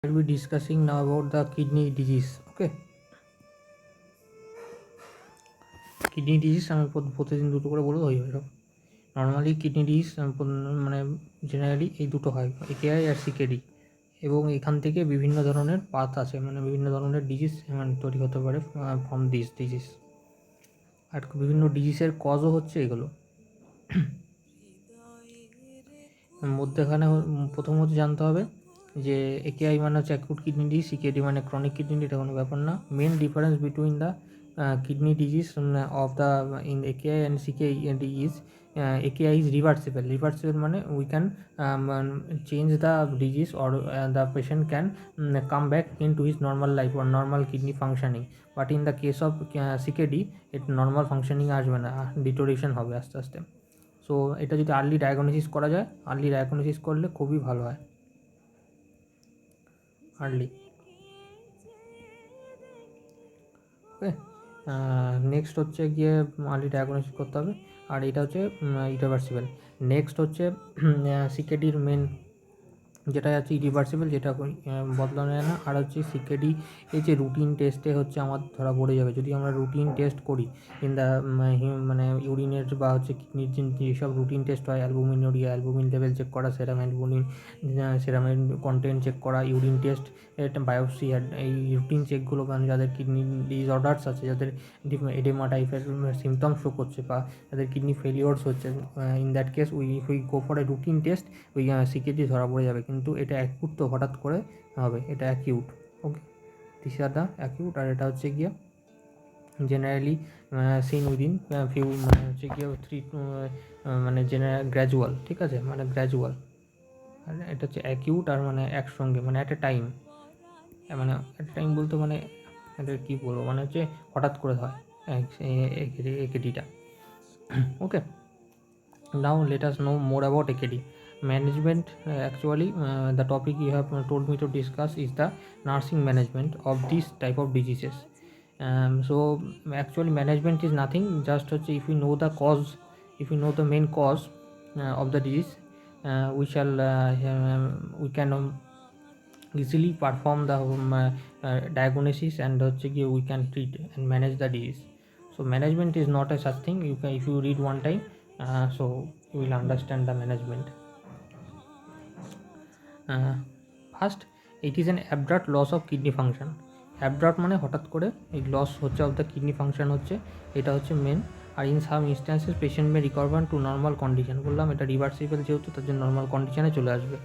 I'll be discussing now about the kidney disease. Okay, kidney disease আমি প্রতিদিন দুটো করে বলবো হয়ে যাবে। নর্মালি কিডনি ডিজিজ মানে জেনারেলি এই দুটো হয়, একেআই আর সিকেডি, এবং এখান থেকে বিভিন্ন ধরনের পাথ আছে, মানে বিভিন্ন ধরনের ডিজিজ মানে তৈরি হতে পারে ফ্রম দিস ডিজিজ। আর বিভিন্ন ডিজিজের কজও হচ্ছে এগুলো। মধ্যেখানে প্রথম হচ্ছে জানতে হবে যে একেআই মানে হচ্ছে অ্যাকুট কিডনি ডিজিজ, সিকেডি মানে ক্রনিক কিডনি, এটা কোনো ব্যাপার না। Main difference between the kidney disease of the in AKI and CKD is AKI is reversible. Reversible মানে we can change the disease, or the patient can come back into his normal life or normal kidney functioning. But in the case of CKD, it normal functioning আসবে না, ডিটোরেশন হবে আস্তে আস্তে। So এটা যদি early diagnosis করা যায়, early diagnosis করলে খুবই ভালো হয়। আর্লি ওকে। নেক্সট হচ্ছে গিয়ে আর্লি ডায়াগনোসিস করতে হবে, আর এটা হচ্ছে ইরিভার্সিবল। নেক্সট হচ্ছে সিকেডির মেন যেটা আছে ইরিভার্সিবল, যেটা বদলানো যায় না। আর হচ্ছে সিকেডি এই যে রুটিন টেস্টে হচ্ছে আমার ধরা পড়ে যাবে, যদি আমরা রুটিন টেস্ট করি ইন দ্য মানে ইউরিনের বা হচ্ছে কিডনির যেসব রুটিন টেস্ট হয়, অ্যালবুমিনুরিয়া, অ্যালবুমিন লেভেল চেক করা, সেরাম অ্যালবুমিন, সেরামের কন্টেন্ট চেক করা, ইউরিন টেস্ট, এটা বায়োপসি, এই রুটিন চেকগুলো, মানে যাদের কিডনি ডিসঅর্ডার্স আছে, যাদের এডেমা টাইপের সিমটম শো করছে, বা যাদের কিডনি ফেলিওরস হচ্ছে, in that case we go for a routine test, ওই সিকেডি ধরা পড়ে যাবে। কিন্তু এটা অ্যাকিউট তো হঠাৎ করে হবে, এটা acute. Okay, this are the acute. আর এটা হচ্ছে গিয়ে জেনারেলি সিন উইদিন ফিউ, মানে হচ্ছে গিয়ে 3 মানে গ্র্যাজুয়াল, ঠিক আছে, মানে গ্র্যাজুয়াল। আর এটা হচ্ছে অ্যাকিউট, আর মানে একসঙ্গে, মানে অ্যাট এ টাইম, মানে অ্যাট এ টাইম বলতে মানে এটা কী বলবো, মানে হচ্ছে হঠাৎ করে হয় একেডিটা। ওকে, now let us know more about AKD management. Actually the topic you have told me to discuss is the nursing management of this type of diseases. So actually management is nothing, just if you know the cause, if you know the main cause of the disease, we can easily perform the diagnosis, and we can treat and manage the disease. So management is not a such thing, you can, if you read one time, so you will understand the management. First, it is an abrupt loss of kidney function. abrupt মানে হঠাৎ করে এই loss হচ্ছে of the kidney function হচ্ছে, এটা হচ্ছে main. আর in some instances patient may recover to normal condition, বললাম এটা রিভার্সিবল যেহেতু, তার জন্য নর্মাল কন্ডিশনে চলে আসবে।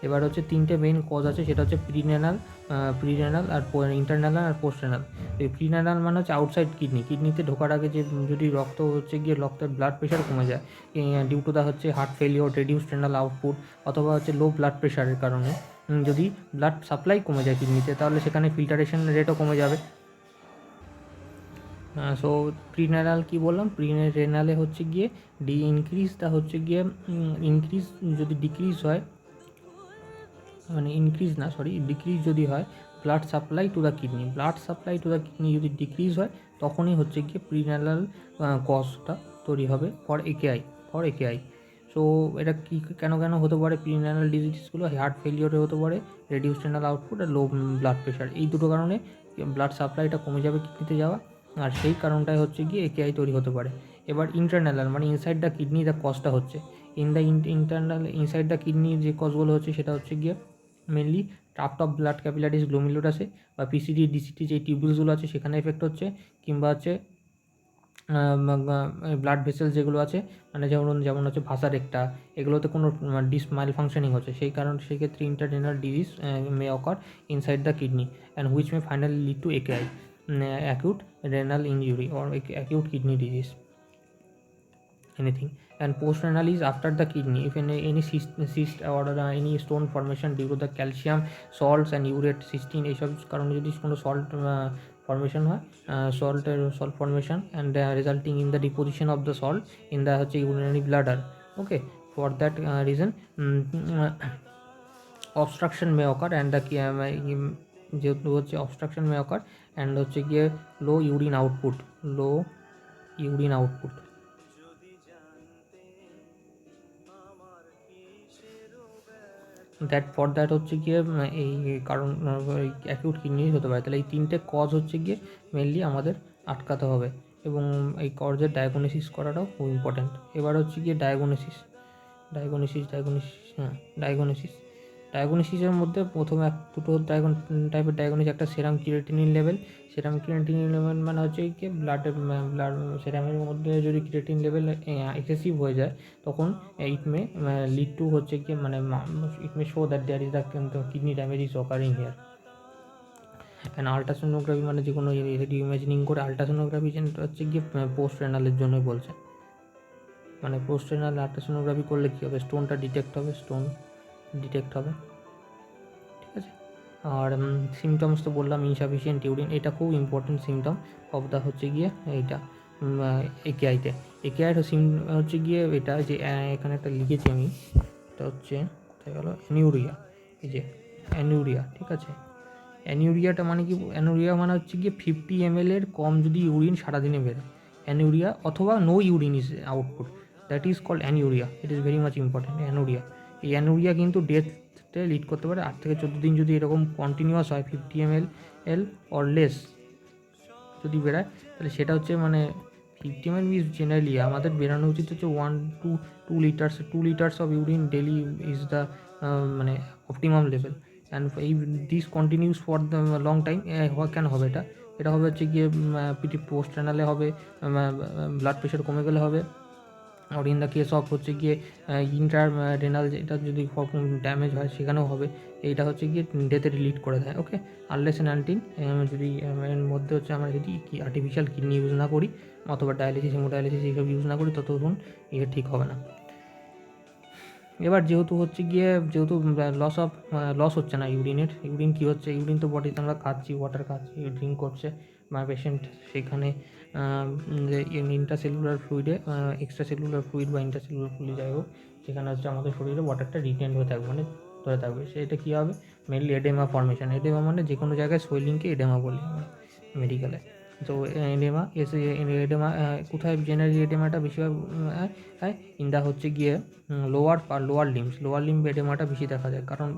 এবার হচ্ছে তিনটে মেন কজ আছে, সেটা হচ্ছে প্রিরেনাল আর ইন্টারনাল আর পোস্টরেনাল। এই প্রিরেনাল মানে হচ্ছে আউটসাইড কিডনিতে ঢোকার আগে যে যদি রক্ত হচ্ছে গিয়ে রক্তের ব্লাড প্রেশার কমে যায় ডিউ টু দা হচ্ছে হার্ট ফেলিওর, রেডিউসড রেনাল আউটপুট, অথবা হচ্ছে লো ব্লাড প্রেশারের কারণে যদি ব্লাড সাপ্লাই কমে যায় কিডনিতে, তাহলে সেখানে ফিল্টারেশন রেটও কমে যাবে। সো প্রিরেনাল কী বললাম, প্রিরেনালে হচ্ছে গিয়ে ইনক্রিজটা হচ্ছে গিয়ে ইনক্রিজ যদি ডিক্রিজ হয়, মানে ইনক্রিজ না সরি ডিক্রিজ যদি হয় blood supply to the kidney যদি ডিক্রিজ হয়, তখনই হচ্ছে গিয়ে প্রিরেনাল কজটা তৈরি হবে ফর একেআই। সো এটা কী কেন হতে পারে, প্রিরেনাল ডিজিজগুলো হার্ট ফেলিওরে হতে পারে, রেডিউসড রেনাল আউটপুট আর লো ব্লাড প্রেশার, এই দুটো কারণে ব্লাড সাপ্লাইটা কমে যাবে কিডনিতে যাওয়া, আর সেই কারণটাই হচ্ছে গিয়ে একেআই তৈরি হতে পারে। এবার ইন্টারনাল মানে ইনসাইড দ্য কিডনি দ্য কজটা হচ্ছে ইন্টারনাল ইনসাইড দ্য কিডনির যে কজগুলো হচ্ছে, সেটা হচ্ছে গিয়ে mainly tract of blood capillaries গ্লোমেরুলাসে বা পিসিডি ডিসিটি যে টিউবিউলসগুলো আছে সেখানে এফেক্ট হচ্ছে, কিংবা হচ্ছে ব্লাড ভেসেল যেগুলো আছে, মানে যেমন হচ্ছে ভাসার একটা, এগুলোতে কোনো মাইল ফাংশনিং হচ্ছে, সেই ক্ষেত্রে intrarenal disease may occur inside the kidney and which may finally lead to AKI, acute renal injury or acute kidney disease, anything. And postrenal is after the kidney, if any cyst or any stone formation due to the calcium salts and urate cystine এইসব কারণে যদি কোনো salt formation হয়, salt formation and resulting in the deposition of the salt in the হচ্ছে urinary bladder. Okay, for that reason obstruction may occur and the যেহেতু হচ্ছে obstruction may occur and হচ্ছে গিয়ে লো ইউরিন আউটপুট। দ্যাট হচ্ছে গিয়ে এই কারণ অ্যাকিউট কিডনি হতে পারে। তাহলে এই 3টে কজ হচ্ছে গিয়ে মেনলি আমাদের আটকাতে হবে, এবং এই কজের ডায়াগনোসিস করাটাও খুব ইম্পর্ট্যান্ট। এবার হচ্ছে গিয়ে ডায়াগনোসিস। ডায়াগনোসিসের মধ্যে প্রথমে দুটো টাইপের ডায়াগনোসিস। একটা সেরাম ক্রিয়েটিনিন লেভেল। সেরাম ক্রিয়েটিনিন লেভেল মানে হচ্ছে কি ব্লাড সেরামের মধ্যে যদি ক্রিয়েটিন লেভেল এক্সেসিভ হয়ে যায়, তখন ইট মে লিড টু হচ্ছে কি মানে it may show that there is the kidney damage is occurring here. And ultrasonography মানে যে কোনো রেডিও ইমেজিনিং করে আলট্রাসোনোগ্রাফি হচ্ছে গিয়ে পোস্ট রেনালের জন্যই বলছে। মানে পোস্ট রেনাল আলট্রাসোনোগ্রাফি করলে কী হবে, স্টোন ডিটেক্ট হবে। ঠিক আছে। আর সিমটমস তো বললাম, ইনসাফিসিয়েন্ট ইউরিন, এটা খুব ইম্পর্টেন্ট সিমটম অফ দ্য হচ্ছে গিয়ে এইটা একেআইতে। একেআইয়ের হচ্ছে গিয়ে এটা যে এখানে একটা লিখেছি আমি, এটা হচ্ছে কোথায় গেল, অ্যানিউরিয়া। এই যে অ্যানিউরিয়া, ঠিক আছে। অ্যানিউরিয়াটা মানে কি, অ্যানিউরিয়া মানে হচ্ছে গিয়ে 50 ml এর কম যদি ইউরিন সারাদিনে বেরোয়, অ্যানিউরিয়া, অথবা no urine is output, that is called anuria. It is very much important anuria. এই অ্যানিউরিয়া কিন্তু ডেথে লিড করতে পারে। 8 থেকে 14 দিন যদি এরকম কন্টিনিউয়াস হয়, 50 ml অর লেস যদি বেরোয়, তাহলে সেটা হচ্ছে মানে 50 ml ইজ জেনারেলি আমাদের বেরানো উচিত হচ্ছে 1 to 2 litres of urine daily is the মানে অপটিমাম লেভেল। অ্যান্ড এই this continuous for the long time. কেন হবে এটা? এটা হবে হচ্ছে গিয়ে পিটি পোস্ট রেনালে হবে, ব্লাড প্রেশার কমে গেলে হবে, আর ইন দ্য কেস অফ হচ্ছে গিয়ে ইন্টার রেনাল যেটা যদি ড্যামেজ হয় সেখানেও হবে। এইটা হচ্ছে গিয়ে ডেথে লিড করে দেয়। ওকে, আনলেস অ্যান্ড আনটিল যদি এর মধ্যে হচ্ছে আমরা যদি আর্টিফিশিয়াল কিডনি ইউজ না করি, অথবা ডায়ালিসিস, হেমোডায়ালিসিস এইসব ইউজ না করি, ততক্ষণ ইয়ে ঠিক হবে না। এবার যেহেতু লস হচ্ছে না ইউরিন কী হচ্ছে, ইউরিন তো বডিতে আমরা খাচ্ছি, ওয়াটার খাচ্ছি, ড্রিঙ্ক করছে বা পেশেন্ট, সেখানে ইন্ট্রাসেলুলার ফ্লুইডে, এক্সট্রা সেলুলার ফ্লুইড বা ইন্ট্রাসেলুলার ফ্লুইড যাই হোক, সেখানে হচ্ছে আমাদের শরীরে ওয়াটারটা রিটেন হয়ে থাকবে, মানে ধরে থাকবে। সেটা কী হবে, মেনলি এডেমা ফর্মেশন। এডেমা মানে যে কোনো জায়গায় সোয়েলিংকে এডেমা বলি আমরা মেডিকেলে। তো এডেমা কোথায় জেনারেলি এডেমাটা বেশিরভাগ হয় ইন দা হচ্ছে গিয়ে লোয়ার লিম্ব এডেমাটা বেশি দেখা যায়। কারণ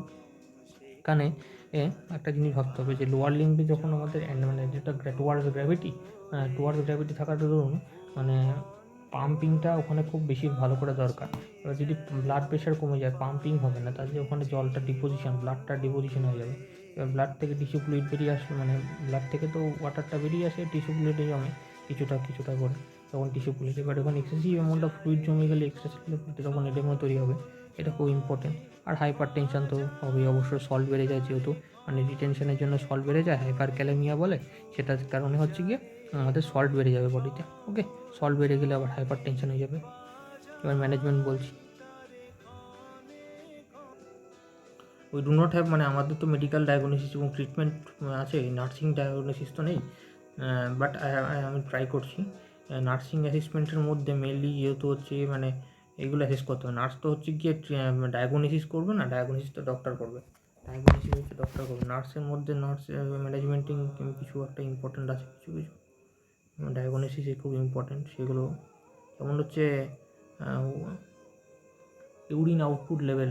এখানে একটা জিনিস ভাবতে হবে যে লোয়ার লিম্বে যখন আমাদের মানে যেটা টুয়ার্ডস গ্র্যাভিটি থাকার দরুন মানে পাম্পিংটা ওখানে খুব বেশি ভালো করে দরকার। এবার যদি ব্লাড প্রেশার কমে যায়, পাম্পিং হবে না, তাহলে ওখানে ব্লাডটা ডিপোজিশন হয়ে যাবে। এবার ব্লাড থেকে টিস্যু ফ্লুইড বেরিয়ে আসবে, মানে ব্লাড থেকে তো ওয়াটারটা বেরিয়ে আসে, টিস্যু ফ্লুইডে জমে কিছুটা করে, তখন টিস্যু ফ্লুইড। এবার যখন এক্সেসিভ অ্যামাউন্ট অফ ফ্লুইড জমে গেলে এক্সট্রা সেলুলার ফ্লুইডে তখন এডেমা তৈরি হবে। এটা খুব ইম্পর্টেন্ট। আর হাইপার টেনশন তো হবেই, অবশ্যই সল্ট বেড়ে যায়, যেহেতু মানে রিটেনশনের জন্য সল্ট বেড়ে যায়, হাইপার ক্যালেমিয়া বলে, সেটার কারণে হচ্ছে গিয়ে আমাদের সল্ট বেড়ে যাবে বডিতে। ওকে, সল্ট বেড়ে গেলে আবার হাইপার টেনশন হয়ে যাবে। এবার ম্যানেজমেন্ট বলছি, উই ডু নট হ্যাভ, মানে আমাদের তো মেডিকেল ডায়াগনোসিস এবং ট্রিটমেন্ট আছে, নার্সিং ডায়াগনোসিস তো নেই, বাট আমি ট্রাই করছি। নার্সিং অ্যাসিস্টমেন্টের মধ্যে মেনলি যেহেতু হচ্ছে মানে এগুলো অ্যাসেস করতে হবে। নার্স তো হচ্ছে গিয়ে ডায়াগনোসিস করবে না, ডায়াগনোসিস তো ডক্টর করবে, নার্সের মধ্যে ম্যানেজমেন্টিং কিছু একটা ইম্পর্ট্যান্ট আছে, কিছু ডায়াগনোসিসে খুব ইম্পর্ট্যান্ট। সেগুলো যেমন হচ্ছে urine output level,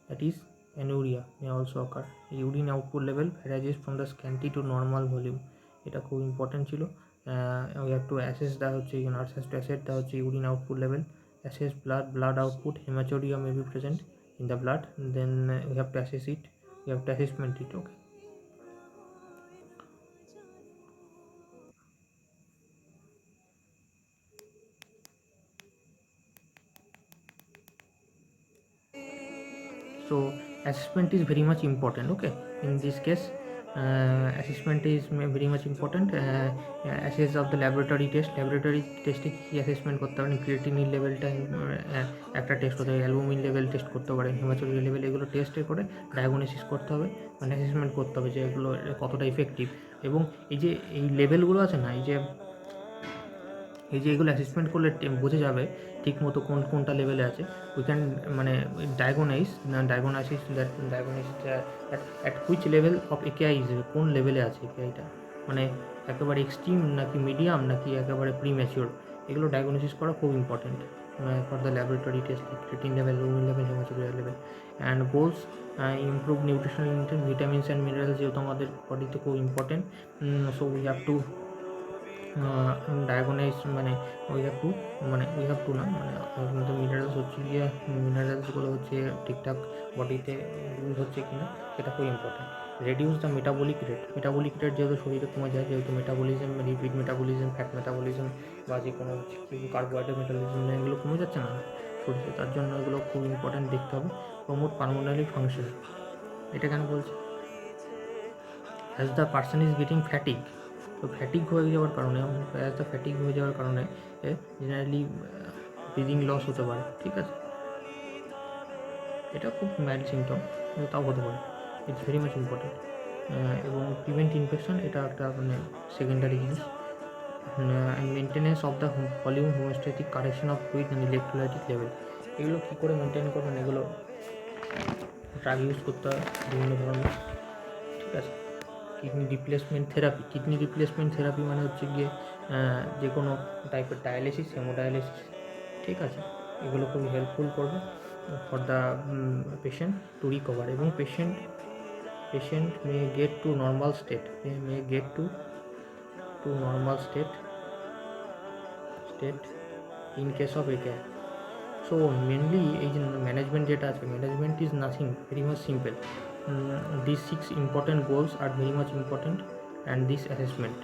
that is anuria may also occur. Urine output level varies from the scanty to normal volume. এটা খুব ইম্পর্টেন্ট ছিল। we have to assess the হচ্ছে nurse has to assess the হচ্ছে urine output level, assess blood output, hematuria may be present in the blood, then we have to assess it, we have to assessment it. Okay, so assessment is very much important. Okay, in this case assessment is very much important. Assess of the laboratory টেস্টে কী assessment করতে পারেন, creatinine লেভেলটা একটা test করতে হবে, albumin level taste করতে পারেন, haematocrit level, এগুলো টেস্টে করে ডায়াগনোসিস করতে হবে, মানে অ্যাসেসমেন্ট করতে হবে যে এগুলো কতটা ইফেক্টিভ। এবং এই যে এই লেভেলগুলো আছে না, এই যে এগুলো অ্যাসেসমেন্ট করলে বোঝা যাবে ঠিক মতো কোনটা লেভেলে আছে। উই ক্যান মানে diagnosis at which level of একেআই is, কোন লেভেলে আছে একেআইটা, মানে একেবারে এক্সট্রিম নাকি মিডিয়াম নাকি একেবারে প্রিম্যাচিওর, এগুলো ডায়াগনোসিস করা খুব important. for the laboratory test like creatine level, lumin level, hemoglobin level. And goals, improve nutritional intake, vitamins and minerals যেহেতু আমাদের বডিতে খুব important, so we have to diagnose, মানে উই হ্যাভ টু না, মানে আমাদের মিনারেলস হচ্ছে গিয়ে মিনারেলসগুলো হচ্ছে ঠিকঠাক বডিতে ইউজ হচ্ছে কি না সেটা খুব important. Reduce the metabolic rate যেহেতু শরীরে কমে যায়, যেহেতু metabolism, lipid metabolism, fat metabolism বা যে কোনো কার্বোহাইড্রেট মেটাবলিজম এগুলো কমে যাচ্ছে না শরীরে, তার জন্য এগুলো খুব ইম্পর্টেন্ট দেখতে হবে। প্রমোট পালমোনারি ফাংশন, এটা কেন বলছে? As the person is getting fatigue, তো ফ্যাটিক হয়ে যাওয়ার কারণে, অ্যাজ দ্য ফ্যাটিক হয়ে যাওয়ার কারণে জেনারেলি ব্রিদিং লস হতে পারে, ঠিক আছে? এটা খুব ম্যাড সিমটম, কিন্তু তাও হতে পারে, ইটস ভেরি মাচ ইম্পর্টেন্ট। এবং প্রিভেন্ট ইনফেকশন, এটা একটা মানে সেকেন্ডারি জিনিস। Maintenance of the volume, homeostatic correction of fluid and electrolytic level, এগুলো কী করে মেনটেন করবেন? এগুলো ড্রাগ ইউজ করতে হয় বিভিন্ন ধরনের, ঠিক আছে? কিডনি রিপ্লেসমেন্ট থেরাপি মানে হচ্ছে গিয়ে যে কোনো টাইপের ডায়ালিসিস, হেমোডায়ালিসিস, ঠিক আছে? এগুলো খুবই হেল্পফুল করবে for the patient to recover, এবং patient may get to normal state, in case of AKI. So mainly এই যে ম্যানেজমেন্ট যেটা আছে, management is nothing, very much simple. These 6 important goals are very much important, and this assessment,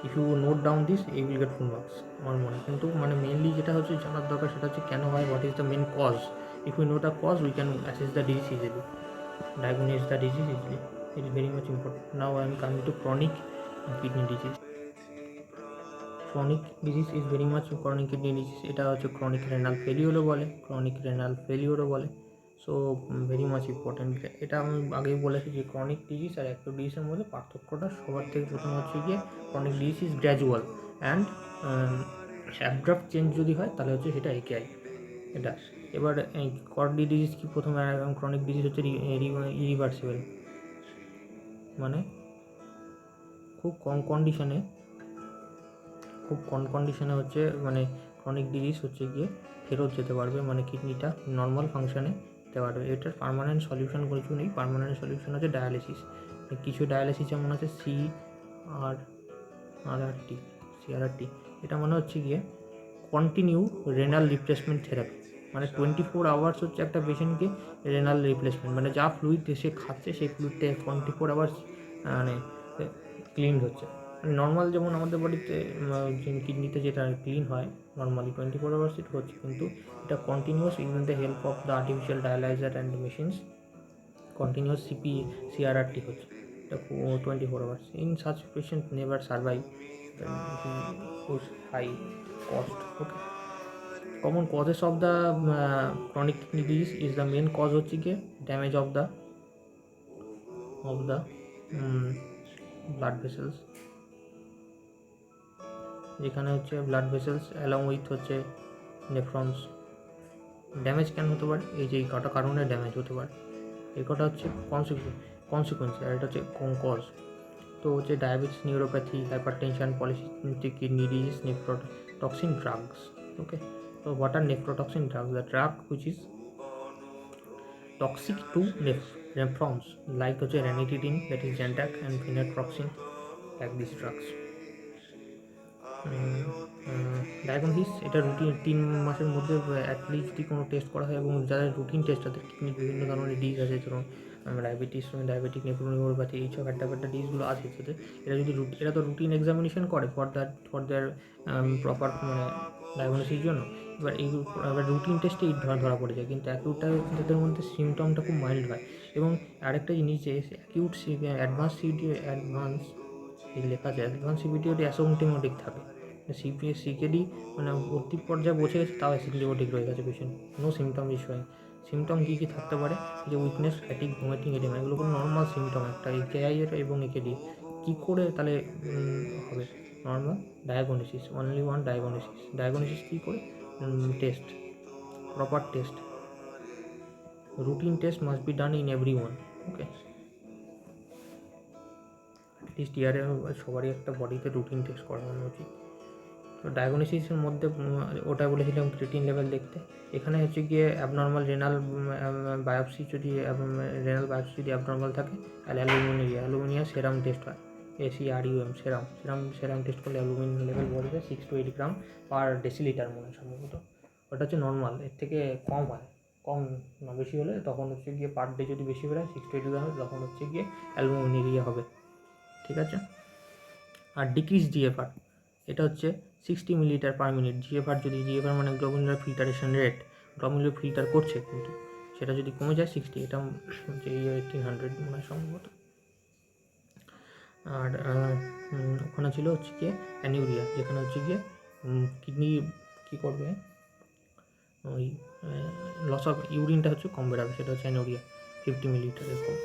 if you note down this, you will get full marks আমার মনে। কিন্তু মানে mainly যেটা হচ্ছে জানার দরকার সেটা হচ্ছে কেন হয়, what is the main cause. If we know the cause, we can assess the disease easily, diagnose the disease easily. It is very much important. Now I am coming to chronic kidney disease. Chronic disease is very much chronic kidney disease, এটা হচ্ছে chronic renal failure বলে। So very much important. এটা আমি আগেই বলেছি যে chronic disease আর active ডিজিজের মধ্যে পার্থক্যটা সবার থেকে প্রথম হচ্ছে গিয়ে chronic disease is gradual and abrupt change যদি হয় তাহলে হচ্ছে সেটা একেআই। এটা এবার ক্রনিক ডিজিজ কি, প্রথমে ক্রনিক ডিজিজ হচ্ছে ইরিভার্সিবল, মানে খুব কম কন্ডিশনে হচ্ছে মানে ক্রনিক ডিজিজ হচ্ছে গিয়ে ফেরত যেতে পারবে, মানে কিডনিটা নর্মাল ফাংশানে দিতে পারবে। এটার পার্মানেন্ট সলিউশন কিছু নেই, পার্মানেন্ট সলিউশন হচ্ছে ডায়ালিসিস। কিছু ডায়ালিসিস যেমন আছে সিআরআরটি, এটা মনে হচ্ছে গিয়ে কন্টিনিউ রেনাল রিপ্লেসমেন্ট থেরাপি, মানে 24 আওয়ার্স হচ্ছে একটা পেশেন্টকে রেনাল রিপ্লেসমেন্ট, মানে যা ফ্লুইড সে খাচ্ছে সেই ফ্লুইডটা 24 আওয়ার্স মানে ক্লিন হচ্ছে। নর্মাল যেমন আমাদের বডিতে কিডনিতে যেটা ক্লিন হয় নর্মালি 24 আওয়ার্স এটা হচ্ছে, কিন্তু এটা continuous using the help of the artificial dialyzer and machines, continuous CRRT হচ্ছে, এটা 24 hours. In such patient never survive high cost. Okay, common causes of the chronic kidney disease is the main cause হচ্ছে গিয়ে damage of the blood vessels, যেখানে হচ্ছে blood vessels along with হচ্ছে নেফ্রনস damage কেন হতে পারে, এই যে এই কটা কারণে ড্যামেজ হতে পারে, এই কটা হচ্ছে কনসিকুয়েন্স, আর এটা হচ্ছে কজ। তো হচ্ছে diabetes, neuropathy, hypertension, polycystic kidney disease, nephrotoxin drugs. Okay, so what are nephrotoxin drugs? The drug which is toxic to nephrons, like ranitidine, that is Zantac, and phenatroxin, like these drugs. Diagnosis, এটা routine 3 মাসের মধ্যে at least যদি কোনো test করা হয়, এবং যাদের routine test তাদের কিডনির বিভিন্ন ধরনের ডিজিজ আছে, যেমন ডায়াবেটিক নেফ্রোপ্যাথি, এইসব একটা ডিজিজগুলো আছে যাদের, এরা যদি এরা তো রুটিন এক্সামিনেশন করে ফর দেয়ার প্রপার মানে ডায়াগনোসিসের জন্য। এবার রুটিন টেস্টে ধরা পড়ে যায়, কিন্তু অ্যাকিউটটা তাদের মধ্যে সিমটমটা খুব মাইল্ড হয়। এবং আরেকটা জিনিস যে অ্যাকিউট অ্যাডভান্স লেখা আছে অ্যাডভান্স সিভিটিওটি অ্যাসিম্পটোমেটিক থাকে, সিকেডি মানে ভর্তি পর্যায়ে পৌঁছে গেছে তাও অ্যাসিম্পটোমেটিক রয়ে গেছে পেশেন্ট, নো সিমটম ইস্যু হয়। সিমটম কী কী থাকতে পারে, যে উইকনেস, ফ্যাটিক, ভমিটিং, এডিমা, এগুলো কোনো নর্মাল সিমটম একটা একেআই এবং একেডি। কী করে তাহলে হবে normal diagnosis, only one diagnosis কী করে, test, proper test, routine test must be done in every one. Okay, at least ইয়ারে সবারই একটা বডিতে রুটিন টেস্ট করানো উচিত। তো ডায়াগনোসিসের মধ্যে ওটা বলেছিলাম ক্রিয়েটিন লেভেল দেখতে। এখানে হচ্ছে গিয়ে অ্যাবনর্মাল রেনাল বায়োপসি যদি অ্যাবনর্মাল থাকে তাহলে অ্যালুমিনিয়া সেরাম টেস্ট হয়, ACRUM সেরাম টেস্ট করলে অ্যালুমিনিয়াম লেভেল বলবে 6 to 8 গ্রাম পার ডেসিলিটার মনে হয় সম্ভবত। ওটা হচ্ছে নর্মাল, এর থেকে কম হয়, কম না বেশি হলে তখন হচ্ছে গিয়ে পার ডে যদি বেশি বেরোয় 6 to 8 গ্রাম তখন হচ্ছে গিয়ে অ্যালুমিনিয়া হবে, ঠিক আছে। আর ডিক্রিজ GFR, এটা হচ্ছে 60 মিলিলিটার পার মিনিট। GFR মানে glomerular filtration rate, glomerular filter করছে কিন্তু সেটা যদি কমে যায় 60, এটা হচ্ছে 1800 মনে হয় সম্ভবত। আর ওখানে ছিল হচ্ছে গিয়ে অ্যানিউরিয়া, যেখানে হচ্ছে গিয়ে কিডনি কী করবে, ওই লস অফ ইউরিনটা হচ্ছে কম বেরাবে, সেটা হচ্ছে অ্যানিউরিয়া 50 মিলিলিটার এরকম।